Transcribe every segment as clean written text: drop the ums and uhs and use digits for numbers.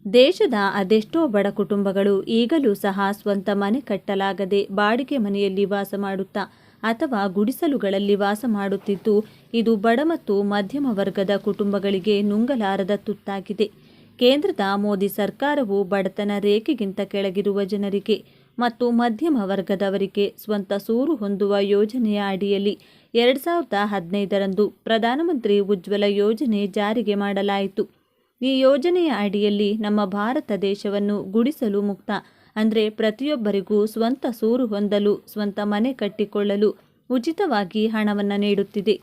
ದೇಶದ ಅದೆಷ್ಟೋ ಬಡ ಕುಟುಂಬಗಳು ಈಗಲೂ ಸಹ ಸ್ವಂತ ಮನೆ ಕಟ್ಟಲಾಗದೆ ಬಾಡಿಗೆ ಮನೆಯಲ್ಲಿ ವಾಸ ಮಾಡುತ್ತಾ ಅಥವಾ ಗುಡಿಸಲುಗಳಲ್ಲಿ ವಾಸ ಮಾಡುತ್ತಿದ್ದು, ಇದು ಬಡ ಮತ್ತು ಮಧ್ಯಮ ವರ್ಗದ ಕುಟುಂಬಗಳಿಗೆ ನುಂಗಲಾರದ ತುತ್ತಾಗಿದೆ. ಕೇಂದ್ರದ ಮೋದಿ ಸರ್ಕಾರವು ಬಡತನ ರೇಖೆಗಿಂತ ಕೆಳಗಿರುವ ಜನರಿಗೆ ಮತ್ತು ಮಧ್ಯಮ ವರ್ಗದವರಿಗೆ ಸ್ವಂತ ಸೂರು ಹೊಂದುವ ಯೋಜನೆಯ ಅಡಿಯಲ್ಲಿ 2015ರಂದು ಪ್ರಧಾನಮಂತ್ರಿ ಉಜ್ವಲ ಯೋಜನೆ ಜಾರಿಗೆ ಮಾಡಲಾಯಿತು. ಈ ಯೋಜನೆಯ ಅಡಿಯಲ್ಲಿ ನಮ್ಮ ಭಾರತ ದೇಶವನ್ನು ಗುಡಿಸಲು ಮುಕ್ತ ಅಂದರೆ ಪ್ರತಿಯೊಬ್ಬರಿಗೂ ಸ್ವಂತ ಸೂರು ಹೊಂದಲು, ಸ್ವಂತ ಮನೆ ಕಟ್ಟಿಕೊಳ್ಳಲು ಉಚಿತವಾಗಿ ಹಣವನ್ನು ನೀಡುತ್ತಿದೆ.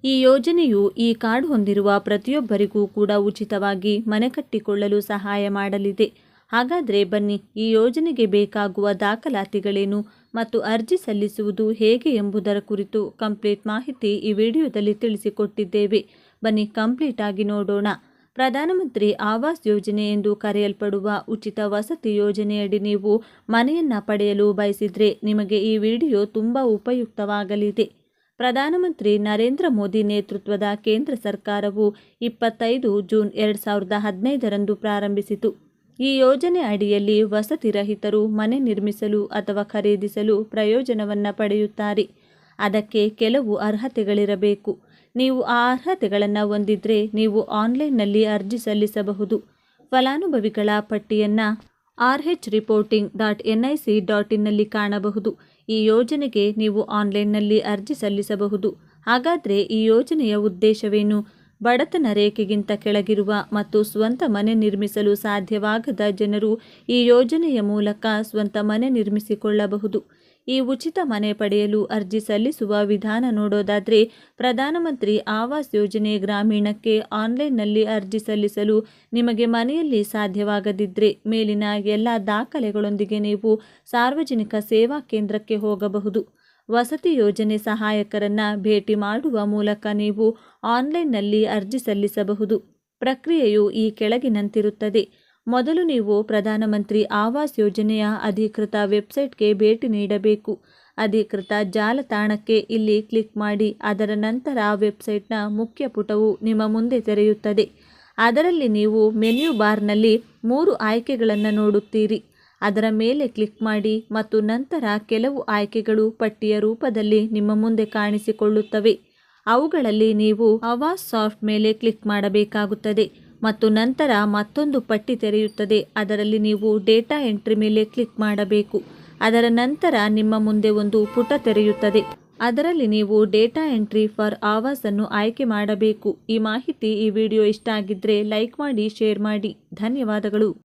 ಈ ಯೋಜನೆಯು ಈ ಕಾರ್ಡ್ ಹೊಂದಿರುವ ಪ್ರತಿಯೊಬ್ಬರಿಗೂ ಕೂಡ ಉಚಿತವಾಗಿ ಮನೆ ಕಟ್ಟಿಕೊಳ್ಳಲು ಸಹಾಯ ಮಾಡಲಿದೆ. ಹಾಗಾದರೆ ಬನ್ನಿ, ಈ ಯೋಜನೆಗೆ ಬೇಕಾಗುವ ದಾಖಲಾತಿಗಳೇನು ಮತ್ತು ಅರ್ಜಿ ಸಲ್ಲಿಸುವುದು ಹೇಗೆ ಎಂಬುದರ ಕುರಿತು ಕಂಪ್ಲೀಟ್ ಮಾಹಿತಿ ಈ ವಿಡಿಯೋದಲ್ಲಿ ತಿಳಿಸಿಕೊಟ್ಟಿದ್ದೇವೆ. ಬನ್ನಿ ಕಂಪ್ಲೀಟ್ ಆಗಿ ನೋಡೋಣ. ಪ್ರಧಾನಮಂತ್ರಿ ಆವಾಸ್ ಯೋಜನೆ ಎಂದು ಕರೆಯಲ್ಪಡುವ ಉಚಿತ ವಸತಿ ಯೋಜನೆಯಡಿ ನೀವು ಮನೆಯನ್ನು ಪಡೆಯಲು ಬಯಸಿದರೆ ನಿಮಗೆ ಈ ವಿಡಿಯೋ ತುಂಬ ಉಪಯುಕ್ತವಾಗಲಿದೆ. ಪ್ರಧಾನಮಂತ್ರಿ ನರೇಂದ್ರ ಮೋದಿ ನೇತೃತ್ವದ ಕೇಂದ್ರ ಸರ್ಕಾರವು 25 ಜೂನ್ 2015ರಂದು ಪ್ರಾರಂಭಿಸಿತು. ಈ ಯೋಜನೆ ಅಡಿಯಲ್ಲಿ ವಸತಿ ರಹಿತರು ಮನೆ ನಿರ್ಮಿಸಲು ಅಥವಾ ಖರೀದಿಸಲು ಪ್ರಯೋಜನವನ್ನು ಪಡೆಯುತ್ತಾರೆ. ಅದಕ್ಕೆ ಕೆಲವು ಅರ್ಹತೆಗಳಿರಬೇಕು. ನೀವು ಆ ಅರ್ಹತೆಗಳನ್ನು ಹೊಂದಿದ್ರೆ ನೀವು ಆನ್ಲೈನ್ನಲ್ಲಿ ಅರ್ಜಿ ಸಲ್ಲಿಸಬಹುದು. ಫಲಾನುಭವಿಗಳ ಪಟ್ಟಿಯನ್ನು rhreporting.nic.in ನಲ್ಲಿ ಕಾಣಬಹುದು. ಈ ಯೋಜನೆಗೆ ನೀವು ಆನ್ಲೈನ್ನಲ್ಲಿ ಅರ್ಜಿ ಸಲ್ಲಿಸಬಹುದು. ಹಾಗಾದರೆ ಈ ಯೋಜನೆಯ ಉದ್ದೇಶವೇನು? ಬಡತನ ರೇಖೆಗಿಂತ ಕೆಳಗಿರುವ ಮತ್ತು ಸ್ವಂತ ಮನೆ ನಿರ್ಮಿಸಲು ಸಾಧ್ಯವಾಗದ ಜನರು ಈ ಯೋಜನೆಯ ಮೂಲಕ ಸ್ವಂತ ಮನೆ ನಿರ್ಮಿಸಿಕೊಳ್ಳಬಹುದು. ಈ ಉಚಿತ ಮನೆ ಪಡೆಯಲು ಅರ್ಜಿ ಸಲ್ಲಿಸುವ ವಿಧಾನ ನೋಡೋದಾದರೆ, ಪ್ರಧಾನಮಂತ್ರಿ ಆವಾಸ್ ಯೋಜನೆ ಗ್ರಾಮೀಣಕ್ಕೆ ಆನ್ಲೈನ್ನಲ್ಲಿ ಅರ್ಜಿ ಸಲ್ಲಿಸಲು ನಿಮಗೆ ಮನೆಯಲ್ಲಿ ಸಾಧ್ಯವಾಗದಿದ್ದರೆ ಮೇಲಿನ ಎಲ್ಲ ದಾಖಲೆಗಳೊಂದಿಗೆ ನೀವು ಸಾರ್ವಜನಿಕ ಸೇವಾ ಕೇಂದ್ರಕ್ಕೆ ಹೋಗಬಹುದು. ವಸತಿ ಯೋಜನೆ ಸಹಾಯಕರನ್ನು ಭೇಟಿ ಮಾಡುವ ಮೂಲಕ ನೀವು ಆನ್ಲೈನ್ನಲ್ಲಿ ಅರ್ಜಿ ಸಲ್ಲಿಸಬಹುದು. ಪ್ರಕ್ರಿಯೆಯು ಈ ಕೆಳಗಿನಂತಿರುತ್ತದೆ. ಮೊದಲು ನೀವು ಪ್ರಧಾನಮಂತ್ರಿ ಆವಾಸ್ ಯೋಜನೆಯ ಅಧಿಕೃತ ವೆಬ್ಸೈಟ್ಗೆ ಭೇಟಿ ನೀಡಬೇಕು. ಅಧಿಕೃತ ಜಾಲತಾಣಕ್ಕೆ ಇಲ್ಲಿ ಕ್ಲಿಕ್ ಮಾಡಿ. ಅದರ ನಂತರ ವೆಬ್ಸೈಟ್ನ ಮುಖ್ಯ ಪುಟವು ನಿಮ್ಮ ಮುಂದೆ ತೆರೆಯುತ್ತದೆ. ಅದರಲ್ಲಿ ನೀವು ಮೆನ್ಯು ಬಾರ್ನಲ್ಲಿ 3 ಆಯ್ಕೆಗಳನ್ನು ನೋಡುತ್ತೀರಿ. ಅದರ ಮೇಲೆ ಕ್ಲಿಕ್ ಮಾಡಿ ಮತ್ತು ನಂತರ ಕೆಲವು ಆಯ್ಕೆಗಳು ಪಟ್ಟಿಯ ರೂಪದಲ್ಲಿ ನಿಮ್ಮ ಮುಂದೆ ಕಾಣಿಸಿಕೊಳ್ಳುತ್ತವೆ. ಅವುಗಳಲ್ಲಿ ನೀವು ಆವಾಸ್ ಸಾಫ್ಟ್ ಮೇಲೆ ಕ್ಲಿಕ್ ಮಾಡಬೇಕಾಗುತ್ತದೆ ಮತ್ತು ನಂತರ ಮತ್ತೊಂದು ಪಟ್ಟಿ ತೆರೆಯುತ್ತದೆ. ಅದರಲ್ಲಿ ನೀವು ಡೇಟಾ ಎಂಟ್ರಿ ಮೇಲೆ ಕ್ಲಿಕ್ ಮಾಡಬೇಕು. ಅದರ ನಂತರ ನಿಮ್ಮ ಮುಂದೆ ಒಂದು ಪುಟ ತೆರೆಯುತ್ತದೆ. ಅದರಲ್ಲಿ ನೀವು ಡೇಟಾ ಎಂಟ್ರಿ ಫಾರ್ ಆವಾಸ್ ಅನ್ನು ಆಯ್ಕೆ ಮಾಡಬೇಕು. ಈ ಮಾಹಿತಿ ಈ ವಿಡಿಯೋ ಇಷ್ಟ ಆಗಿದ್ದರೆ ಲೈಕ್ ಮಾಡಿ, ಶೇರ್ ಮಾಡಿ. ಧನ್ಯವಾದಗಳು.